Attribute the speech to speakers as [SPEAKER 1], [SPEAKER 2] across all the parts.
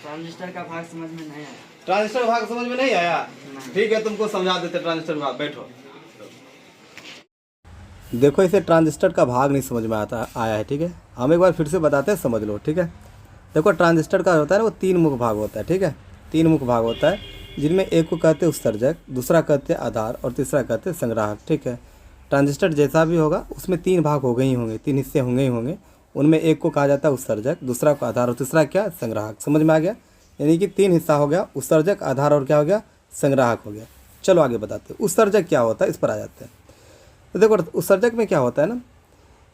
[SPEAKER 1] Transistor का भाग समझ में नहीं आया।
[SPEAKER 2] ट्रांजिस्टर भाग समझ में नहीं आया? ठीक है, तुमको समझा देते ट्रांजिस्टर भाग। बैठो। देखो, इसे ट्रांजिस्टर का भाग नहीं समझ में आया है। ठीक है, हम एक बार फिर से बताते हैं, समझ लो। ठीक है, देखो ट्रांजिस्टर का होता है ना, वो 3 मुख्य भाग होता है। ठीक है, 3 मुख्य भाग होता है, जिनमें एक को कहते हैं उत्सर्जक, दूसरा कहते हैं आधार और तीसरा कहते हैं संग्राहक। ठीक है, ट्रांजिस्टर जैसा भी होगा उसमें 3 भाग हो गए ही होंगे, 3 हिस्से होंगे ही होंगे। उनमें एक को कहा जाता है उत्सर्जक, दूसरा को आधार और तीसरा क्या? संग्राहक। समझ में आ गया? यानी कि 3 हिस्सा हो गया, उत्सर्जक, आधार और क्या हो गया? संग्राहक हो गया। चलो आगे बताते हैं उत्सर्जक क्या होता है, इस पर आ जाते हैं। तो देखो उत्सर्जक में क्या होता है ना,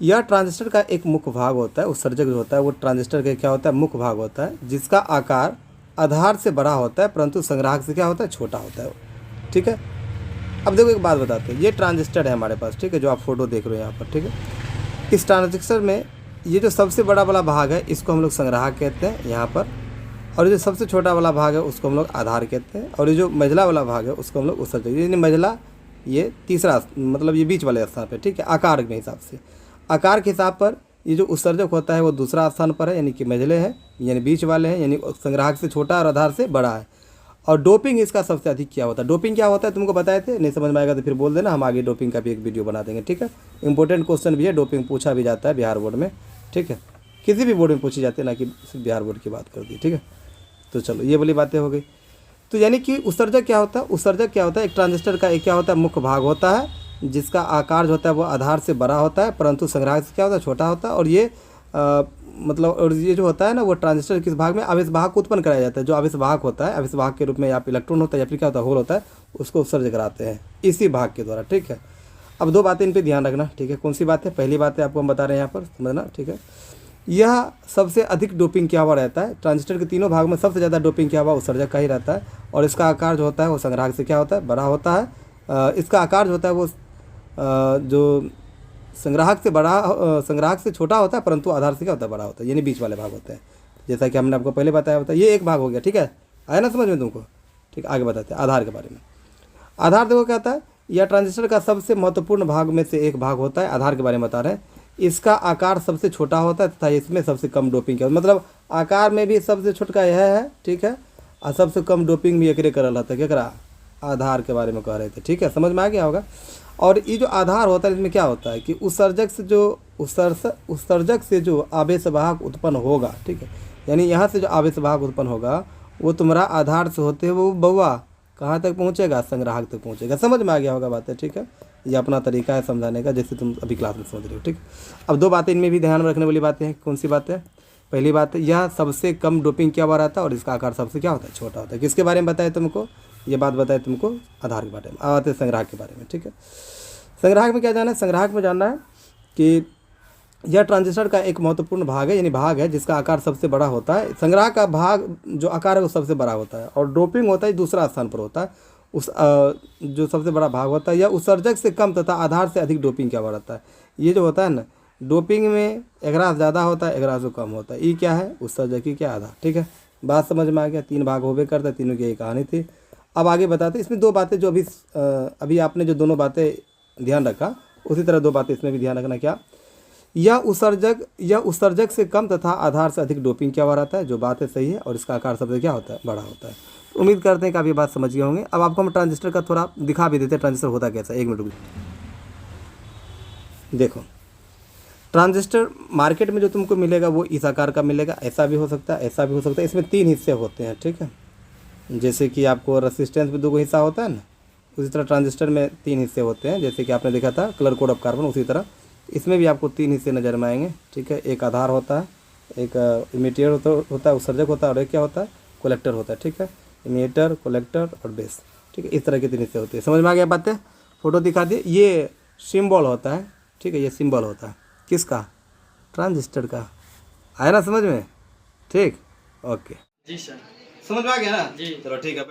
[SPEAKER 2] यह ट्रांजिस्टर का एक मुख्य भाग होता है। उत्सर्जक जो होता है वो ट्रांजिस्टर का क्या होता है? मुख्य भाग होता है, जिसका आकार आधार से बड़ा होता है परंतु संग्राहक से क्या होता है? छोटा होता है। ठीक है, अब देखो एक बात बताते हैं। ये ट्रांजिस्टर है हमारे पास, ठीक है, जो आप फोटो देख रहे हो यहाँ पर। ठीक है, इस ट्रांजिस्टर में ये जो सबसे बड़ा वाला भाग है इसको हम लोग संग्राहक कहते हैं यहाँ पर, और ये जो सबसे छोटा वाला भाग है उसको हम लोग आधार कहते हैं, और ये जो मझला वाला भाग है उसको हम लोग उत्सर्जक। यानी मझला ये तीसरा, मतलब ये बीच वाले स्थान पर। ठीक है, आकार के हिसाब से, आकार के हिसाब पर ये जो उत्सर्जक होता है वो दूसरा स्थान पर है, यानी कि मझले हैं, यानी बीच वाले हैं, यानी संग्राहक से छोटा और आधार से बड़ा है। और डोपिंग इसका सबसे अधिक क्या होता है? डोपिंग क्या होता है तुमको बताए थे, नहीं समझ में आएगा तो फिर बोल देना, हम आगे डोपिंग का भी एक वीडियो बना देंगे। ठीक है, इंपॉर्टेंट क्वेश्चन भी है, डोपिंग पूछा भी जाता है बिहार बोर्ड में। ठीक है, किसी भी बोर्ड में पूछी जाती है, ना कि सिर्फ बिहार बोर्ड की बात कर दी। ठीक है, तो चलो ये वाली बातें हो गई। तो यानी कि उत्सर्जक क्या होता है? उत्सर्जक क्या होता है? एक ट्रांजिस्टर का एक क्या होता है? मुख्य भाग होता है, जिसका आकार जो होता है वो आधार से बड़ा होता है परंतु संग्राहक से क्या होता है? छोटा होता है। और ये मतलब, और ये जो होता है ना, वो ट्रांजिस्टर किस भाग में? आवेश भाग को उत्पन्न कराया जाता है। जो आवेश भाग होता है, आवेश भाग के रूप में या इलेक्ट्रॉन होता है या फिर क्या होता है? होल होता है, उसको उत्सर्जक कराते हैं इसी भाग के द्वारा। ठीक है, अब 2 बातें इन पर ध्यान रखना। ठीक है, कौन सी बात है? पहली बात है आपको हम बता रहे हैं यहाँ पर, समझना। ठीक है, यह सबसे अधिक डोपिंग क्या हुआ रहता है? ट्रांजिस्टर के तीनों भाग में सबसे ज़्यादा डोपिंग क्या हुआ? उत्सर्जक का ही रहता है। और इसका आकार जो होता है वो संग्राहक से क्या होता है? बड़ा होता है। इसका आकार जो होता है वो जो संग्राहक से बड़ा, संग्राहक से छोटा होता है परंतु आधार से क्या होता है? बड़ा होता है, यानी बीच वाले भाग होते हैं, जैसा कि हमने आपको पहले बताया होता है। ये एक भाग हो गया। ठीक है, आया ना समझ में तुमको? ठीक, आगे बताते हैं आधार के बारे में। आधार देखो क्या होता है, यह ट्रांजिस्टर का सबसे महत्वपूर्ण भाग में से एक भाग होता है। आधार के बारे में बता रहे हैं। इसका आकार सबसे छोटा होता है तथा इसमें सबसे कम डोपिंग क्या, मतलब आकार में भी सबसे छोटा यह है। ठीक है, और सबसे कम डोपिंग भी एकरे करल रहता है। क्या करा? आधार के बारे में कह रहे थे। ठीक है, समझ में आ गया होगा। और ये जो आधार होता है इसमें क्या होता है कि उत्सर्जक से जो आवेश वाहक उत्पन्न होगा, ठीक है, यानी यहाँ से जो आवेश वाहक उत्पन्न होगा वो तुम्हारा आधार से होते हुए वो बउआ कहाँ तक पहुँचेगा? संग्राहक तक पहुँचेगा। समझ में आ गया होगा बातें। ठीक है, ये अपना तरीका है समझाने का, जैसे तुम अभी क्लास में समझ रहे हो। ठीक, अब 2 बातें इनमें भी ध्यान में रखने वाली बातें हैं। कौन सी बातें? पहली बात है, यह सबसे कम डोपिंग क्या हुआ रहता है और इसका आकार सबसे क्या होता है? छोटा होता है। किसके बारे में बताया तुमको? ये बात बताए तुमको आधार के बारे में। अब आते हैं संग्राहक के बारे में। ठीक है, संग्राहक में क्या जानना है? संग्राहक में जानना है कि यह ट्रांजिस्टर का एक महत्वपूर्ण भाग है, यानी भाग है जिसका आकार सबसे बड़ा होता है। संग्राहक का भाग जो आकार है वो सबसे बड़ा होता है, और डोपिंग होता है दूसरा स्थान पर होता है। उस जो सबसे बड़ा भाग होता है यह उत्सर्जक से कम तथा आधार से अधिक डोपिंग क्या हुआ रहता है। ये जो होता है ना, डोपिंग में एकरा से ज़्यादा होता है, एकरा से कम होता है। ये क्या है? उत्सर्जक ही क्या आधार। ठीक है, बात समझ में आ गया। 3 भाग होबे करता है, तीनों की यही कहानी थी। अब आगे बताते हैं। इसमें 2 बातें जो अभी आपने जो दोनों बातें ध्यान रखा, उसी तरह 2 बातें इसमें भी ध्यान रखना। क्या? यह उत्सर्जक से कम तथा आधार से अधिक डोपिंग क्या हुआ रहता है। जो बात है सही है, और इसका आकार सबसे क्या होता है? बड़ा होता है। तो उम्मीद करते हैं कि आप ये बात समझ गए होंगे। अब आपको हम ट्रांजिस्टर का थोड़ा दिखा भी देते हैं, ट्रांजिस्टर होता कैसा। 1 मिनट देखो, ट्रांजिस्टर मार्केट में जो तुमको मिलेगा वो इस आकार का मिलेगा, ऐसा भी हो सकता है, ऐसा भी हो सकता है। इसमें 3 हिस्से होते हैं। ठीक है, जैसे कि आपको रेसिस्टेंस में 2 हिस्सा होता है ना, उसी तरह ट्रांजिस्टर में 3 हिस्से होते हैं। जैसे कि आपने देखा था कलर कोड ऑफ कार्बन, उसी तरह इसमें भी आपको 3 हिस्से नजर में आएंगे। ठीक है, एक आधार होता है, एक इमिटर होता है, उत्सर्जक होता है, और एक क्या होता है? कलेक्टर होता है। ठीक है, इमिटर, कलेक्टर और बेस। ठीक है, इस तरह के 3 हिस्से होते हैं। समझ में आ गया बातें? फोटो दिखा दिए। ये सिंबल होता है। ठीक है, ये सिंबल होता है किसका? ट्रांजिस्टर का। आया ना समझ में? ठीक, ओके
[SPEAKER 1] जी सर,
[SPEAKER 2] समझ में आ गया ना?
[SPEAKER 1] जी।
[SPEAKER 2] चलो ठीक है।